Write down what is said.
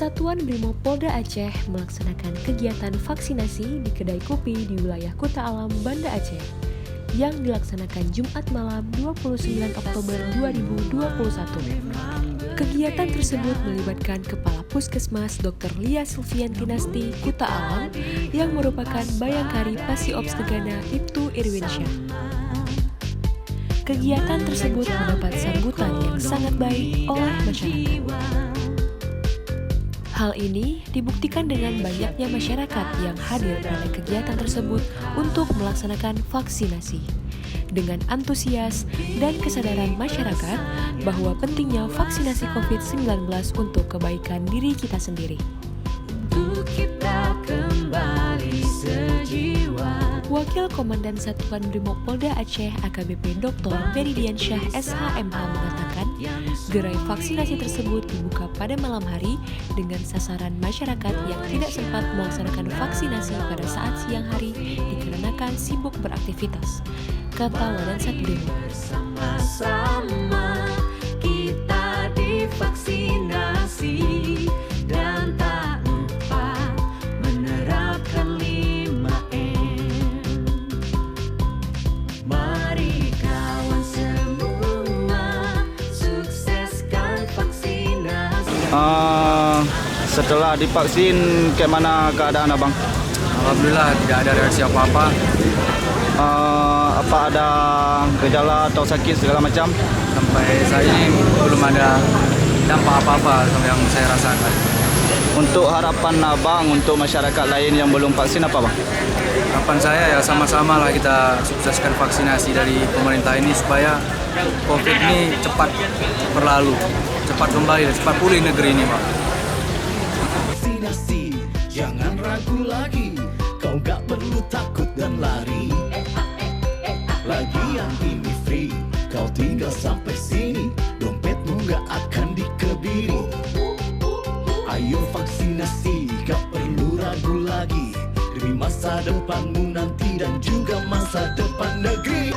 Satuan Brimob Polda Aceh melaksanakan kegiatan vaksinasi di kedai kopi di wilayah Kuta Alam, Banda Aceh yang dilaksanakan Jumat malam 29 Oktober 2021. Kegiatan tersebut melibatkan Kepala Puskesmas Dr. Lia Silvianti Nasti Kuta Alam yang merupakan Bayangkari Pasiops Tegana Ibtu Irwinsyah. Kegiatan tersebut mendapat sambutan yang sangat baik oleh masyarakat. Hal ini dibuktikan dengan banyaknya masyarakat yang hadir pada kegiatan tersebut untuk melaksanakan vaksinasi. Dengan antusias dan kesadaran masyarakat bahwa pentingnya vaksinasi COVID-19 untuk kebaikan diri kita sendiri. Untuk kita kembali sejiwa. Wakil Komandan Satuan Brimob Polda Aceh AKBP Dr. Meridiansyah SHMH mengatakan, gerai vaksinasi tersebut dibuka pada malam hari dengan sasaran masyarakat yang tidak sempat melaksanakan vaksinasi pada saat siang hari dikarenakan sibuk beraktivitas, kata Wadan Satu Demo. Bersama-sama kita divaksinasi dan tak lupa menerapkan 5M. Mari kawan semua sukseskan vaksinasi. Setelah divaksin, kayak mana keadaan abang? Alhamdulillah tidak ada reaksi apa-apa. Apa ada gejala atau sakit segala macam? Sampai saat ini belum ada dampak apa-apa yang saya rasakan. Untuk harapan abang untuk masyarakat lain yang belum vaksin apa bang? Harapan saya ya sama-sama lah kita sukseskan vaksinasi dari pemerintah ini supaya COVID ini cepat berlalu, cepat kembali dan cepat pulih negeri ini, Pak. Vaksinasi, jangan ragu lagi, kau gak perlu takut dan lari. Lagi yang ini free, kau tinggal sampai sini, dompetmu gak akan dikebiri. Ayo vaksinasi, gak perlu ragu lagi, demi masa depanmu nanti dan juga masa depan negeri.